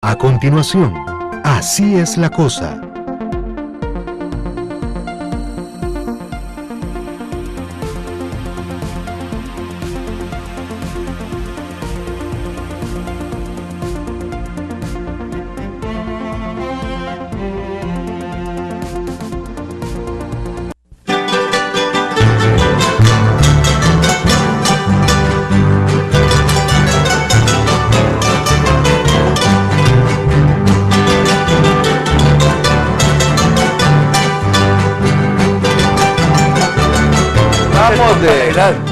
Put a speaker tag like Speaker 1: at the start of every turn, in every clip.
Speaker 1: A continuación, Así es la cosa.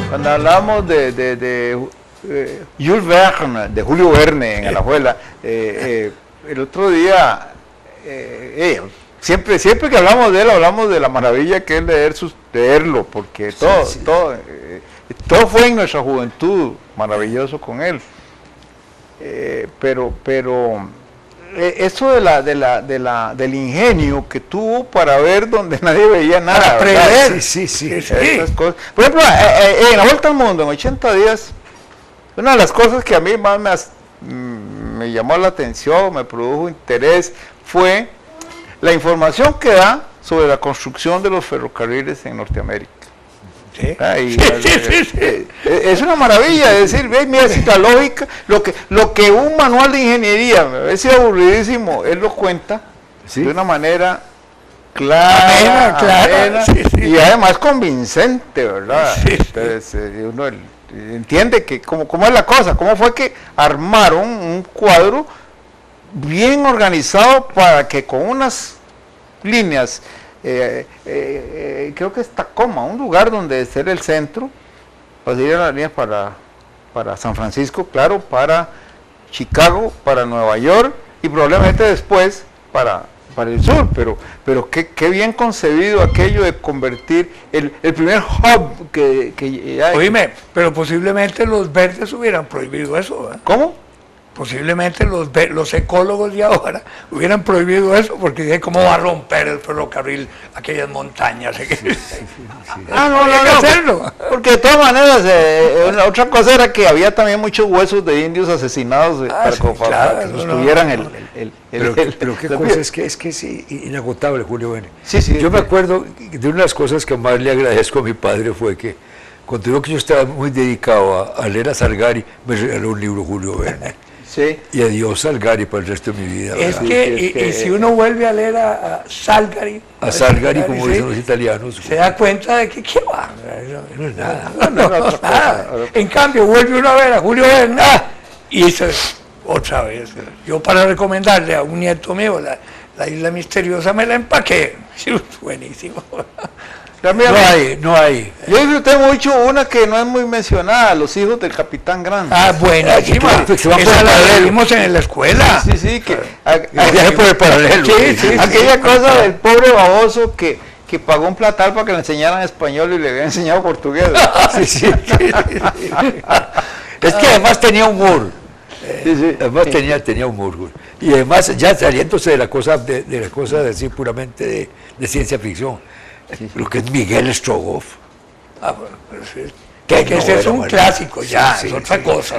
Speaker 2: Cuando hablamos de Jules Verne, de Julio Verne en Alajuela, el otro día, siempre que hablamos de él, hablamos de la maravilla que es leerlo, porque todo fue en nuestra juventud maravilloso con él. Pero eso del ingenio que tuvo para ver donde nadie veía nada,
Speaker 3: para prever.
Speaker 2: Sí. Esas cosas. Por ejemplo, en la Vuelta al Mundo, en 80 días, una de las cosas que a mí más me llamó la atención, me produjo interés, fue la información que da sobre la construcción de los ferrocarriles en Norteamérica.
Speaker 3: Sí.
Speaker 2: Es una maravilla, es decir, mira, si la lógica, lo que un manual de ingeniería me parece aburridísimo, él lo cuenta de una manera clara, amena, y además convincente, ¿verdad? Entonces uno entiende que cómo es la cosa, cómo fue que armaron un cuadro bien organizado para que con unas líneas, creo que es Tacoma, un lugar donde ser el centro, pasarían las líneas para San Francisco, claro, para Chicago, para Nueva York y probablemente después para el sur, pero qué bien concebido aquello de convertir el primer hub que hay.
Speaker 3: Oíme, pero posiblemente los verdes hubieran prohibido eso, ¿verdad?
Speaker 2: ¿Cómo?
Speaker 3: Posiblemente los ecólogos de ahora hubieran prohibido eso, porque dije, ¿cómo va a romper el ferrocarril aquellas montañas?
Speaker 2: No, porque de todas maneras, otra cosa era que había también muchos huesos de indios asesinados para que sostuvieran
Speaker 4: pero qué cosa es que es inagotable, Julio Verne.
Speaker 2: Sí.
Speaker 4: Yo me acuerdo de una de las cosas que más le agradezco a mi padre fue que cuando digo que yo estaba muy dedicado a leer a Salgari, me regaló un libro Julio Verne.
Speaker 2: Sí.
Speaker 4: Y adiós Salgari para el resto de mi vida.
Speaker 3: Es que, y si uno vuelve a leer a Salgari,
Speaker 4: como dicen los italianos,
Speaker 3: se da cuenta de que qué va, no es nada. En cambio, vuelve uno a ver a Julio Verne, y eso es otra vez. Yo para recomendarle a un nieto mío la Isla Misteriosa me la empaqué. Buenísimo.
Speaker 4: No hay.
Speaker 2: Yo disfruté mucho una que no es muy mencionada, Los hijos del Capitán Grant.
Speaker 3: Buenísima. Esa la leímos en la escuela.
Speaker 2: Sí, que
Speaker 4: viaje por el paralelo.
Speaker 2: Aquella cosa del pobre baboso que pagó un platal para que le enseñaran español y le había enseñado portugués.
Speaker 4: Sí. Es que además tenía humor. Además tenía humor. Y además, ya saliéndose de la cosa de decir puramente de ciencia ficción, lo que es Miguel Strogoff.
Speaker 3: Que ese es un clásico, es otra cosa.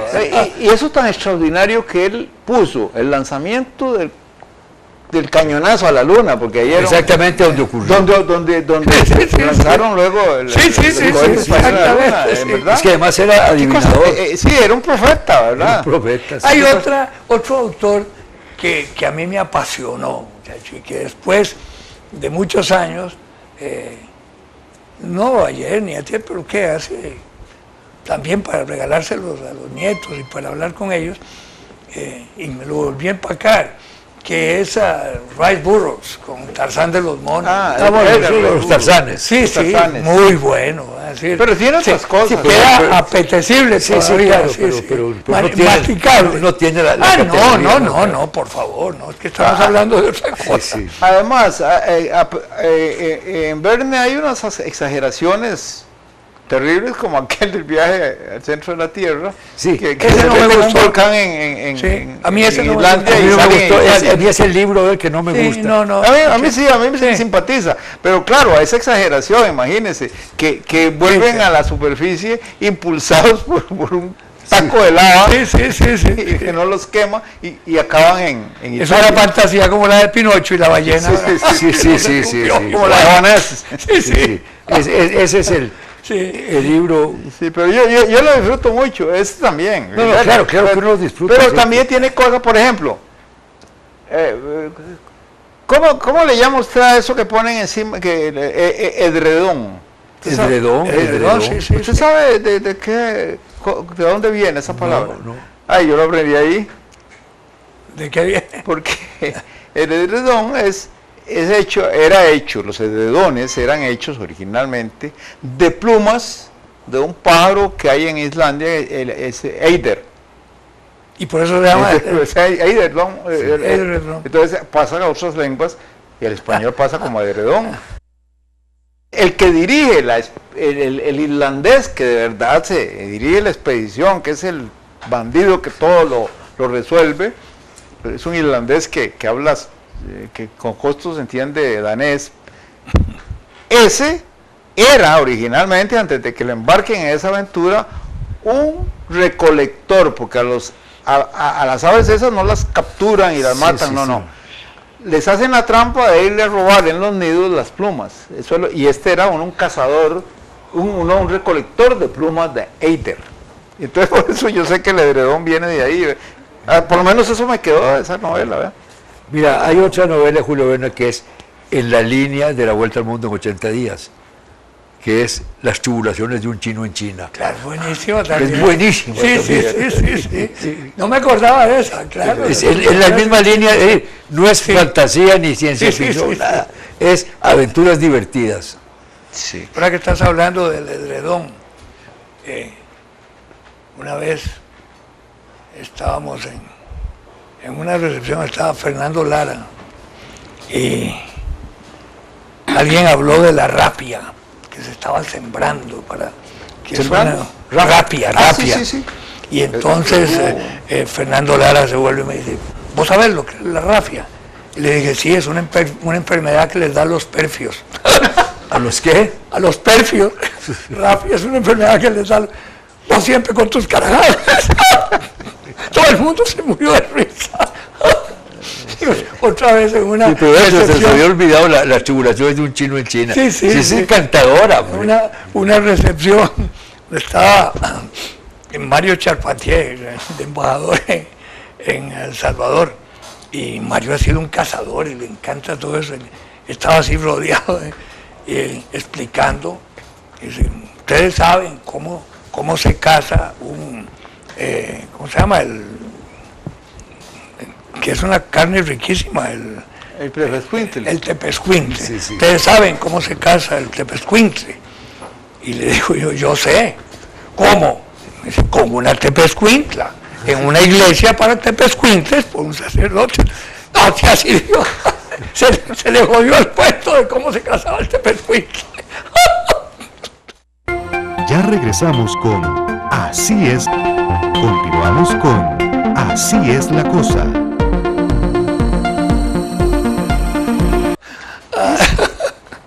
Speaker 2: Y eso tan extraordinario que él puso el lanzamiento del cañonazo a la luna, porque ayer
Speaker 4: exactamente donde ocurrió.
Speaker 2: Donde lanzaron luego el
Speaker 4: ¿verdad? Es que además era adivinador.
Speaker 2: Sí, era un profeta, ¿verdad?
Speaker 3: Hay otro autor que a mí me apasionó, muchacho, y que después de muchos años, no ayer ni ayer, pero que hace también para regalárselos a los nietos y para hablar con ellos, y me lo volví a empacar, que es Rice Burroughs con Tarzán de los Monos.
Speaker 4: Los Tarzanes.
Speaker 3: Sí, muy bueno.
Speaker 2: Pero tiene otras cosas.
Speaker 3: Queda apetecible todavía.
Speaker 4: Pero
Speaker 3: masticable.
Speaker 4: No tiene la
Speaker 3: no, por favor, no, es que estamos hablando de otra cosa.
Speaker 2: Sí. Además, en Verne hay unas exageraciones terribles como aquel del viaje al centro de la Tierra, que
Speaker 3: ese no me gustó.
Speaker 2: Un volcán en
Speaker 3: a mí ese no
Speaker 2: Islandia,
Speaker 4: a mí es el libro que no me gusta.
Speaker 2: A mí me simpatiza, pero claro, a esa exageración, imagínense, que vuelven a la superficie impulsados por un taco de lava
Speaker 3: Sí.
Speaker 2: y que no los quema y acaban en
Speaker 3: Es una fantasía como la de Pinocho y la ballena.
Speaker 4: Sí.
Speaker 2: como la de Vanessa.
Speaker 4: Sí. Ese es el libro.
Speaker 2: Sí, pero yo lo disfruto mucho, este también.
Speaker 4: No, claro que uno lo disfruta.
Speaker 2: Pero
Speaker 4: sí.
Speaker 2: también tiene cosas, por ejemplo, ¿cómo le llama usted a eso que ponen encima, edredón?
Speaker 4: Edredón.
Speaker 3: Sí.
Speaker 2: ¿Usted sabe de dónde viene esa palabra?
Speaker 4: No.
Speaker 2: Ay, yo lo aprendí ahí,
Speaker 3: ¿De qué viene?
Speaker 2: porque el edredón los edredones eran hechos originalmente de plumas de un pájaro que hay en Islandia, ese eider.
Speaker 3: Y por eso se llama...
Speaker 2: Edredón.
Speaker 3: edredón.
Speaker 2: Entonces pasan a otras lenguas y el español pasa como edredón. El que dirige, el irlandés que de verdad dirige la expedición, que es el bandido que todo lo resuelve, es un irlandés que habla, que con costos entiende danés. Ese era originalmente, antes de que le embarquen en esa aventura, un recolector, porque a las aves esas no las capturan y las matan, no. Les hacen la trampa de irle a robar en los nidos las plumas. Y este era un cazador, un recolector de plumas de eider. Entonces por eso yo sé que el edredón viene de ahí. Por lo menos eso me quedó de esa novela, ¿verdad?
Speaker 4: Mira, hay otra novela de Julio Verne que es En la línea de la vuelta al mundo en 80 días, que es Las tribulaciones de un chino en China.
Speaker 3: Claro, buenísimo también.
Speaker 4: Es buenísimo.
Speaker 3: Sí. No me acordaba de esa, claro.
Speaker 4: Es la misma línea, no es fantasía ni ciencia ficción, nada. Es aventuras divertidas.
Speaker 2: Sí.
Speaker 3: Ahora que estás hablando del edredón, una vez estábamos en una recepción, estaba Fernando Lara, y alguien habló de la rapia que se estaba sembrando para que
Speaker 2: ¿Sembrando?
Speaker 3: Rapia.
Speaker 2: Sí.
Speaker 3: Y entonces Fernando Lara se vuelve y me dice, ¿vos sabés lo que es la rapia? Y le dije, sí, es una enfermedad que les da a los perfios.
Speaker 4: ¿A los qué?
Speaker 3: A los perfios. Rapia es una enfermedad que les da. Vos siempre con tus carajadas. Todo el mundo se murió de risa. Otra vez en una
Speaker 4: pero eso, se
Speaker 3: recepción.
Speaker 4: había olvidado las tribulaciones de un chino en China.
Speaker 3: Sí.
Speaker 4: Es encantadora. Hombre.
Speaker 3: Una recepción. Estaba Mario Charpentier, de embajador en El Salvador. Y Mario ha sido un cazador y le encanta todo eso. Estaba así rodeado, explicando. Dice, ustedes saben cómo se caza ¿cómo se llama? Que es una carne riquísima, el tepezcuintle.
Speaker 4: Sí.
Speaker 3: Ustedes saben cómo se caza el tepezcuintle. Y le digo yo sé. ¿Cómo? Me dice, con una tepezcuintla. En una iglesia para tepezcuintles por un sacerdote. No, se así se le jodió el puesto de cómo se cazaba el tepezcuintle.
Speaker 1: Ya regresamos con Así es. Continuamos con Así es la cosa.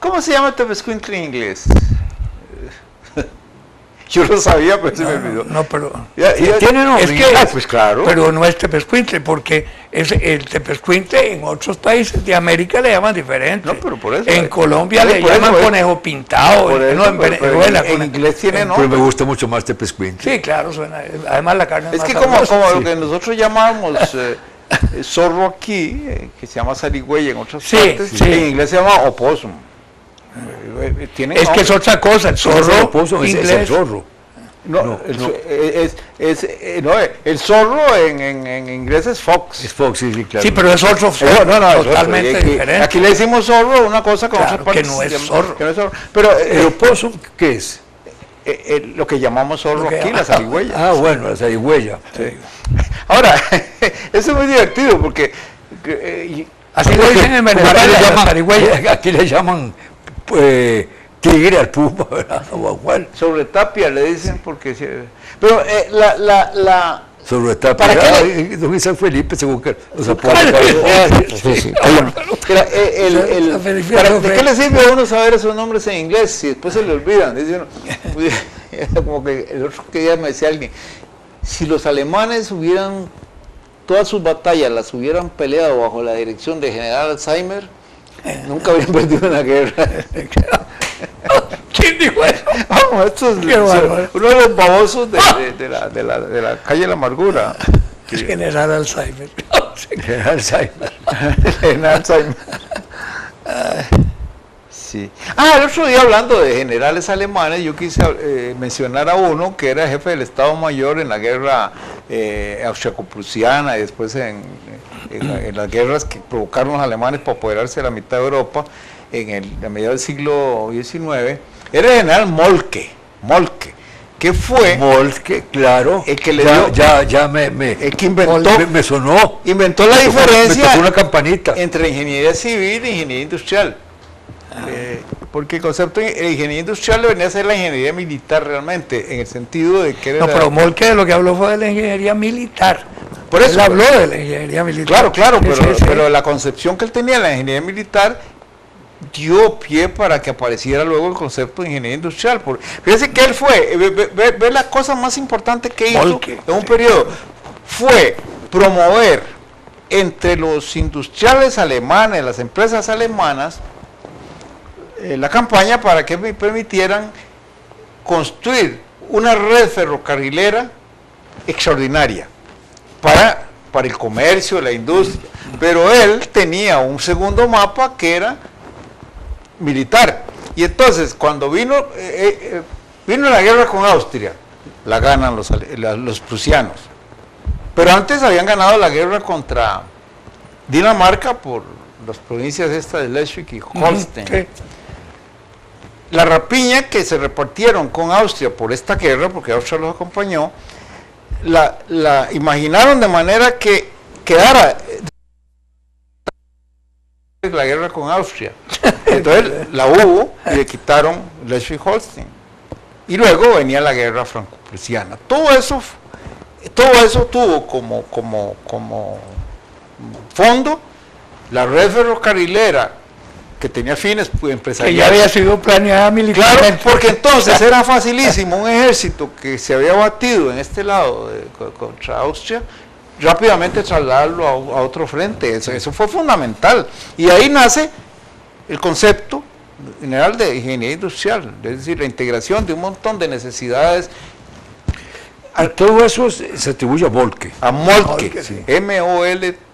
Speaker 2: ¿Cómo se llama el tepezcuintle en inglés? Yo lo sabía, pero se me olvidó.
Speaker 3: No, pero...
Speaker 4: ¿Tiene nombre?
Speaker 3: Es que,
Speaker 2: pues claro.
Speaker 3: Pero no es tepezcuintle, porque el tepezcuintle en otros países de América le llaman diferente.
Speaker 2: No, pero por eso.
Speaker 3: En Colombia le
Speaker 2: por eso
Speaker 3: llaman
Speaker 2: es.
Speaker 3: conejo pintado.
Speaker 2: Por eso,
Speaker 3: No, en Venezuela.
Speaker 2: en inglés tiene
Speaker 4: Pero
Speaker 2: nombre.
Speaker 4: me gusta mucho más tepezcuintle.
Speaker 3: Sí, claro, suena. Además la carne es
Speaker 2: Es
Speaker 3: más
Speaker 2: que como
Speaker 3: sabrosa.
Speaker 2: lo que nosotros llamamos zorro aquí, que se llama zarigüeya en otras
Speaker 3: Sí,
Speaker 2: partes,
Speaker 3: sí.
Speaker 2: en inglés se llama opossum. Tiene
Speaker 3: Es que es otra cosa, el zorro
Speaker 4: Es el
Speaker 3: inglés.
Speaker 4: zorro.
Speaker 2: El zorro en inglés es fox.
Speaker 4: Es Fox, sí, claro.
Speaker 3: Sí, pero es otro zorro, totalmente diferente.
Speaker 2: Aquí le decimos zorro una cosa con
Speaker 3: Claro,
Speaker 2: otras partes.
Speaker 3: que no es
Speaker 2: se llama-
Speaker 3: zorro.
Speaker 2: que no es zorro. Pero
Speaker 4: ¿El opossum qué es?
Speaker 2: lo que llamamos zorro
Speaker 3: Lo que
Speaker 2: aquí,
Speaker 3: llama-
Speaker 2: la zarigüeya.
Speaker 4: Ah, bueno, la zarigüeya.
Speaker 2: Ahora, eso es muy divertido porque
Speaker 3: Así lo dicen en Venezuela, la zarigüeya.
Speaker 4: Aquí le llaman tigre al puma, ¿verdad? O a cuál.
Speaker 2: sobre tapia le dicen porque... Pero
Speaker 4: Sobre esta
Speaker 2: ¿Para qué
Speaker 4: don San Felipe, según que los apodos.
Speaker 2: ¿De qué le sirve a uno saber esos nombres en inglés si después se le olvidan? Dice uno, como que el otro día me decía alguien, si los alemanes hubieran, todas sus batallas las hubieran peleado bajo la dirección de General Alzheimer, nunca habrían perdido una guerra.
Speaker 3: ¿Quién dijo eso?
Speaker 2: Vamos, estos son uno de los babosos de la calle de la amargura.
Speaker 3: General Alzheimer.
Speaker 4: General Alzheimer.
Speaker 2: General Alzheimer. Sí. El otro día, hablando de generales alemanes, yo quise mencionar a uno que era jefe del Estado Mayor en la guerra austriaco-prusiana y después en las guerras que provocaron los alemanes para apoderarse de la mitad de Europa a mediados del siglo XIX. Era el general Moltke, que fue
Speaker 4: Moltke, claro,
Speaker 2: el que le
Speaker 4: el que inventó, me sonó,
Speaker 2: inventó la diferencia
Speaker 4: me tocó una campanita
Speaker 2: entre ingeniería civil e ingeniería industrial. Porque el concepto de ingeniería industrial venía a ser la ingeniería militar realmente, en el sentido de que era...
Speaker 3: No, pero Moltke de lo que habló fue de la ingeniería militar.
Speaker 2: Por eso,
Speaker 3: él habló de la ingeniería militar.
Speaker 2: Claro, pero la concepción que él tenía de la ingeniería militar dio pie para que apareciera luego el concepto de ingeniería industrial. Fíjense que él fue, ve la cosa más importante que hizo Moltke, en un periodo, fue promover entre los industriales alemanes, las empresas alemanas, la campaña para que me permitieran construir una red ferrocarrilera extraordinaria para el comercio, la industria, pero él tenía un segundo mapa que era militar, y entonces cuando vino la guerra con Austria, la ganan los prusianos, pero antes habían ganado la guerra contra Dinamarca por las provincias estas de Schleswig y Holstein.
Speaker 3: Sí.
Speaker 2: La rapiña que se repartieron con Austria por esta guerra, porque Austria los acompañó, la imaginaron de manera que quedara la guerra con Austria. Entonces la hubo y le quitaron Schleswig-Holstein. Y luego venía la guerra franco-prusiana. Todo eso tuvo como fondo la red ferrocarrilera, que tenía fines empresariales.
Speaker 3: Que ya había sido planeada militarmente.
Speaker 2: Claro, porque entonces era facilísimo un ejército que se había batido en este lado contra Austria, rápidamente trasladarlo a otro frente. Eso fue fundamental. Y ahí nace el concepto general de ingeniería industrial, es decir, la integración de un montón de necesidades.
Speaker 4: Todo eso se atribuye a Moltke.
Speaker 2: A Moltke, sí. M-O-L-T-K-E.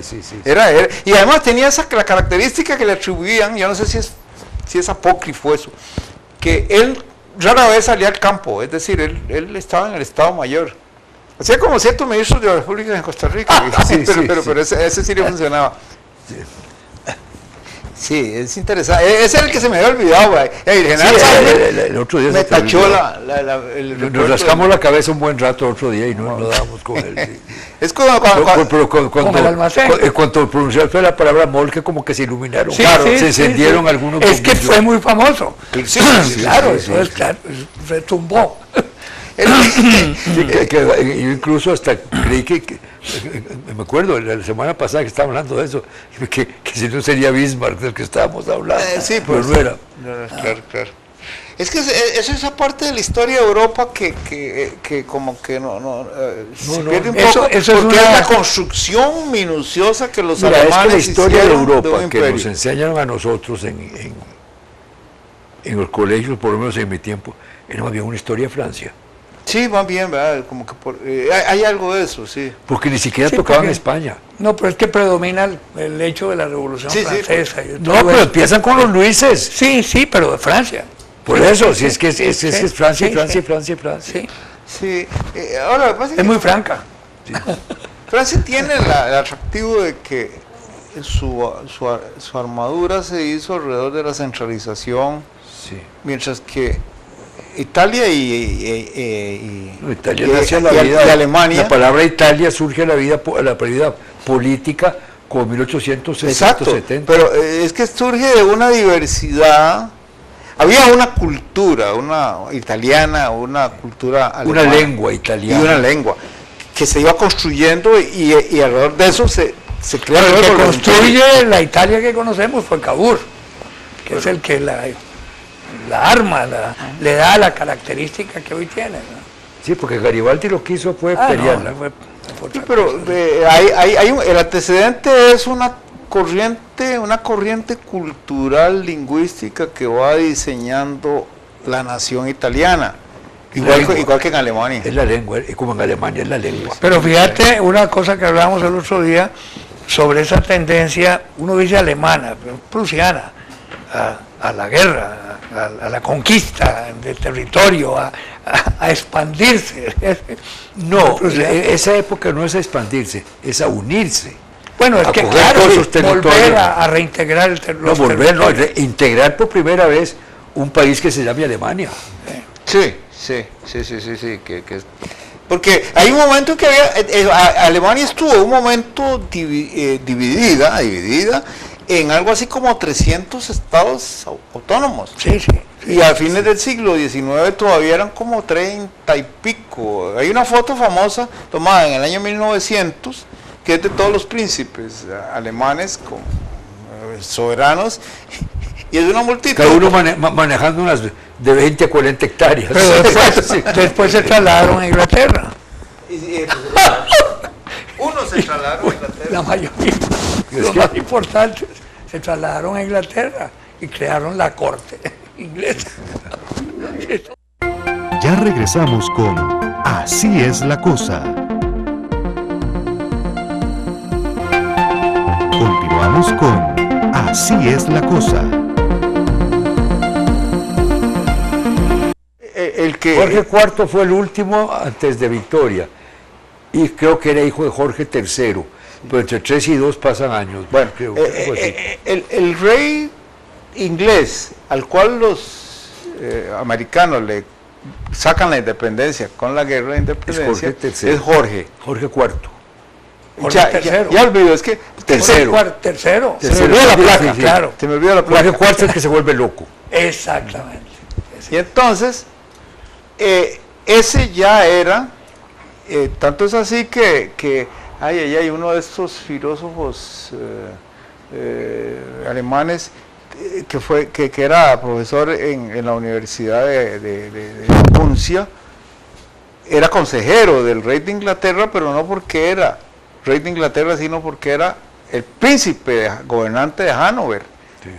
Speaker 4: Sí.
Speaker 2: Y además tenía la característica que le atribuían, yo no sé si es apócrifo eso, que él rara vez salía al campo, es decir, él estaba en el Estado Mayor. Hacía como ciertos ministros de la República en Costa Rica, pero ese sí le funcionaba. Sí, es interesante. Ese es el que se me había olvidado. El general
Speaker 4: el otro día
Speaker 2: me tachó
Speaker 4: nos rascamos la cabeza un buen rato el otro día y no dábamos con él. Sí.
Speaker 2: Es como
Speaker 3: con el almacén.
Speaker 4: Cuando pronunció la palabra Moltke, como que se iluminaron.
Speaker 3: Sí,
Speaker 4: claro,
Speaker 3: sí,
Speaker 4: se encendieron algunos.
Speaker 3: Es que fue muy famoso.
Speaker 2: Sí,
Speaker 3: claro, claro, retumbó.
Speaker 4: Yo incluso hasta creí que me acuerdo la semana pasada que estaba hablando de eso, que si no sería Bismarck del que estábamos hablando.
Speaker 2: Sí, pues
Speaker 4: no era.
Speaker 2: Claro. Es que es esa parte de la historia de Europa que como que se pierde un poco, porque es la construcción minuciosa que los alemanes
Speaker 4: es que la historia de Europa
Speaker 2: de
Speaker 4: que nos enseñaron a nosotros en los colegios, por lo menos en mi tiempo, era más bien una historia de Francia.
Speaker 2: Sí, más bien, ¿verdad? Como que hay algo de eso, sí.
Speaker 4: Porque ni siquiera tocaban en España.
Speaker 3: No, pero es que predomina el hecho de la Revolución Francesa.
Speaker 4: Pero empiezan con los Luises.
Speaker 3: Sí, pero de Francia.
Speaker 4: Por eso, si es que es Francia.
Speaker 2: Sí. Ahora,
Speaker 3: es muy franca.
Speaker 2: Sí. Francia tiene el atractivo de que su armadura se hizo alrededor de la centralización, mientras que Italia y Alemania.
Speaker 4: La palabra Italia surge a la vida política como 1870.
Speaker 2: Exacto, pero es que surge de una diversidad. Había una cultura, una italiana, una cultura alemana,
Speaker 4: una lengua italiana
Speaker 2: y una lengua que se iba construyendo y alrededor de eso se crea.
Speaker 3: El que construye la Italia que conocemos fue Cavour, que es el que la arma, le da la característica que hoy tiene, ¿no?
Speaker 4: Sí, porque Garibaldi lo que hizo fue pelearla.
Speaker 2: Sí, pero el antecedente es una corriente cultural, lingüística que va diseñando la nación italiana. Igual que en Alemania.
Speaker 4: Es la lengua, como en Alemania es la lengua.
Speaker 3: Pero fíjate una cosa que hablábamos el otro día sobre esa tendencia, uno dice alemana, pero prusiana, a la guerra, a la conquista del territorio, a expandirse.
Speaker 4: No, esa época no es a expandirse, es a unirse.
Speaker 3: Bueno, es que claro, volver a reintegrar los territorios.
Speaker 4: Reintegrar por primera vez un país que se llame Alemania.
Speaker 2: Sí. Porque hay un momento que Alemania estuvo un momento dividida en algo así como 300 estados autónomos.
Speaker 3: Sí.
Speaker 2: Y a fines del siglo XIX todavía eran como 30 y pico. Hay una foto famosa tomada en el año 1900 que es de todos los príncipes alemanes como soberanos. Y es una multitud.
Speaker 4: Cada uno manejando unas de 20 a 40 hectáreas.
Speaker 3: Pero después se trasladaron a Inglaterra.
Speaker 2: Unos se trasladaron a Inglaterra.
Speaker 3: La mayoría, los más importantes, se trasladaron a Inglaterra y crearon la corte inglesa.
Speaker 1: Ya regresamos con Así es la cosa. Continuamos con Así es la cosa.
Speaker 4: Jorge IV fue el último antes de Victoria y creo que era hijo de Jorge III, pero entre 3 y 2 pasan años.
Speaker 2: Bueno, creo que fue así. El rey inglés al cual los americanos le sacan la independencia con la guerra de independencia es Jorge
Speaker 4: IV.
Speaker 2: Ya olvido, es que
Speaker 3: tercero.
Speaker 2: Se me olvidó la placa,
Speaker 3: claro.
Speaker 2: Se me olvidó la placa.
Speaker 4: Jorge IV es el que se vuelve loco.
Speaker 3: Exactamente.
Speaker 2: Y entonces, ese ya era, tanto es así que hay uno de estos filósofos alemanes que era profesor en la Universidad de Prusia, era consejero del rey de Inglaterra, pero no porque era rey de Inglaterra, sino porque era el príncipe gobernante de Hannover. Sí.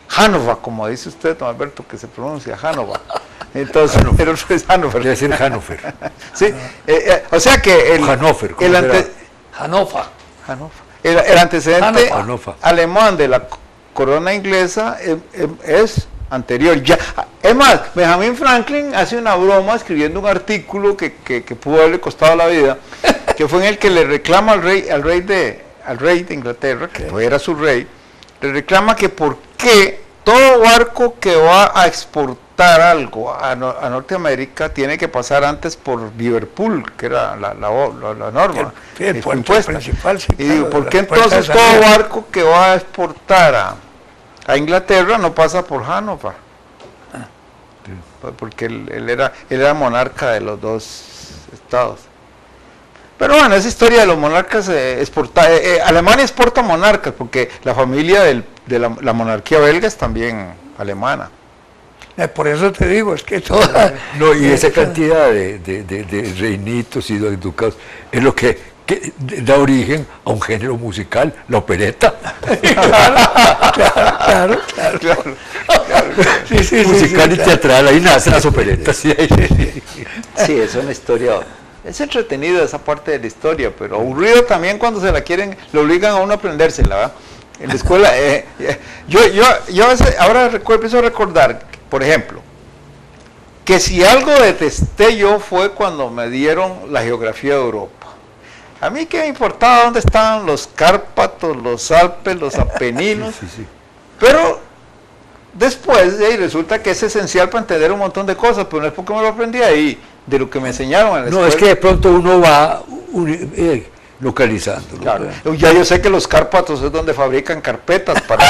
Speaker 2: Hannover, como dice usted, don Alberto, que se pronuncia Hannover. Entonces, pero no es Hannover.
Speaker 4: Debe ser Hannover.
Speaker 2: Sí, o sea que el antecedente alemán de la corona inglesa es anterior. Ya, es más, Benjamin Franklin hace una broma escribiendo un artículo que pudo haberle costado la vida, que fue en el que le reclama al rey de Inglaterra, que no era su rey, le reclama que por qué todo barco que va a exportar algo a Norteamérica tiene que pasar antes por Liverpool, que era la norma,
Speaker 3: el puerto principal.
Speaker 2: Y digo, ¿por qué entonces todo barco que va a exportar a Inglaterra no pasa por Hannover? Porque él era monarca de los dos estados. Pero bueno, esa historia de los monarcas Alemania exporta monarcas, porque la familia de la monarquía belga es también alemana.
Speaker 3: Por eso te digo, es que toda...
Speaker 4: No, y esa cantidad de reinitos y de ducados es lo que da origen a un género musical, la opereta.
Speaker 3: Claro. Sí,
Speaker 4: musical y teatral, ahí nacen las operetas.
Speaker 2: Sí, es una historia... Es entretenido esa parte de la historia, pero aburrido también cuando se la quieren, lo obligan a uno a aprendérsela, ¿verdad? En la escuela, yo a veces, ahora empiezo a recordar, por ejemplo, que si algo detesté yo fue cuando me dieron la geografía de Europa. A mí qué me importaba dónde estaban los Cárpatos, los Alpes, los Apeninos, pero después resulta que es esencial para entender un montón de cosas, pero no es porque me lo aprendí ahí, de lo que me enseñaron en la escuela.
Speaker 4: No, es que de pronto uno va localizando.
Speaker 2: Claro. Ya yo sé que los Cárpatos es donde fabrican carpetas para...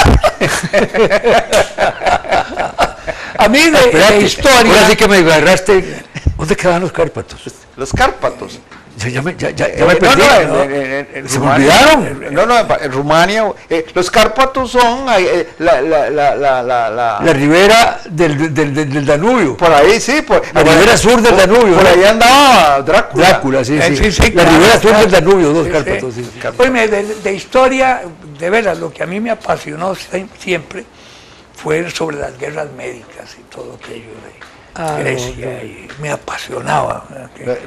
Speaker 3: A mí de historia...
Speaker 4: Ahora sí que me agarraste. ¿Dónde quedan los Cárpatos?
Speaker 2: Los Cárpatos
Speaker 4: Ya me perdí.
Speaker 2: Se me olvidaron. En Rumania. Los Cárpatos son
Speaker 4: la ribera del Danubio.
Speaker 2: Por ahí, sí.
Speaker 4: La ribera sur del Danubio.
Speaker 2: Por ahí andaba Drácula.
Speaker 4: Drácula, sí. La
Speaker 3: Claro,
Speaker 4: ribera sur
Speaker 3: claro.
Speaker 4: del Danubio, dos Cárpatos. Sí.
Speaker 3: Oye, de historia, de veras, lo que a mí me apasionó siempre fue sobre las guerras médicas y todo aquello de Grecia, y me apasionaba.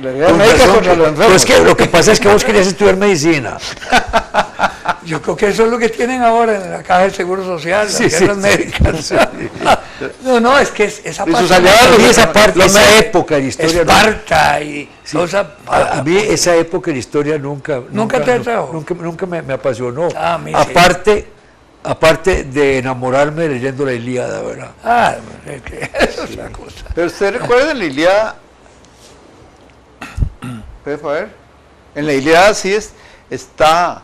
Speaker 2: La guerra médica contra los enfermos.
Speaker 4: Es que lo que pasa es que vos querías estudiar medicina.
Speaker 3: Yo creo que eso es lo que tienen ahora en la Caja del Seguro Social, las guerras médicas. No, es que es apasionante.
Speaker 4: Esa época de historia.
Speaker 3: Esparta y
Speaker 4: a mí esa época de historia nunca
Speaker 3: te atrajo.
Speaker 4: Nunca me apasionó.
Speaker 3: A mí
Speaker 4: aparte de enamorarme leyendo la Ilíada, ¿verdad?
Speaker 3: Es que eso es la cosa.
Speaker 2: Pero usted recuerda en la Ilíada, ¿puede ver? En la Ilíada sí está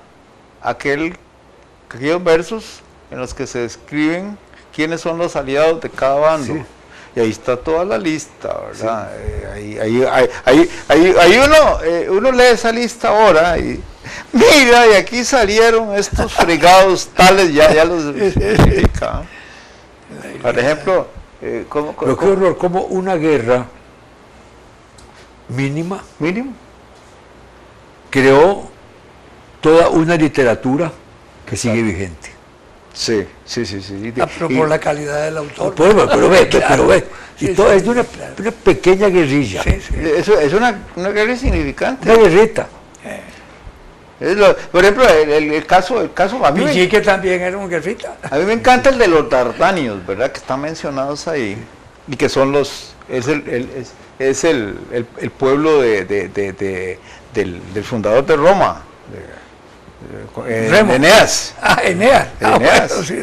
Speaker 2: aquellos versos en los que se describen quiénes son los aliados de cada bando. Sí. Y ahí está toda la lista, ¿verdad? Sí. Ahí uno lee esa lista ahora y mira, y aquí salieron estos fregados tales, ya los explica. Por ejemplo,
Speaker 4: pero qué horror, como una guerra mínimo creó toda una literatura que sigue vigente.
Speaker 2: Sí.
Speaker 3: Por la calidad del autor.
Speaker 4: Pero ve. Y todo es de una pequeña guerrilla.
Speaker 2: Sí. Es una guerra insignificante.
Speaker 4: Una guerrita.
Speaker 2: Por ejemplo, el caso a mí
Speaker 3: Villique también era un guerrita.
Speaker 2: A mí me encanta el de los Dardanios, ¿verdad? Que están mencionados ahí y que son es el pueblo del fundador de Roma, Eneas.
Speaker 3: Eneas.
Speaker 2: Eneas.
Speaker 3: Bueno, sí.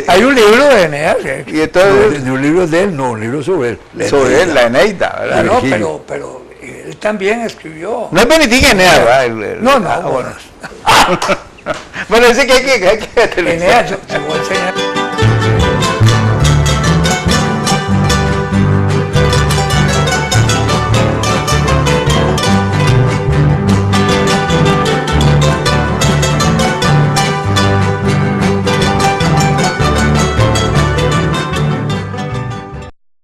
Speaker 3: Hay un libro de Eneas.
Speaker 2: Y entonces,
Speaker 4: un libro de él, no, un libro sobre él.
Speaker 2: La Eneida, ¿verdad?
Speaker 3: No, pero él también escribió.
Speaker 2: No es Benedictín Eneas, ¿verdad?
Speaker 3: No.
Speaker 2: Bueno, dice que hay que
Speaker 3: Eneas, te voy a enseñar.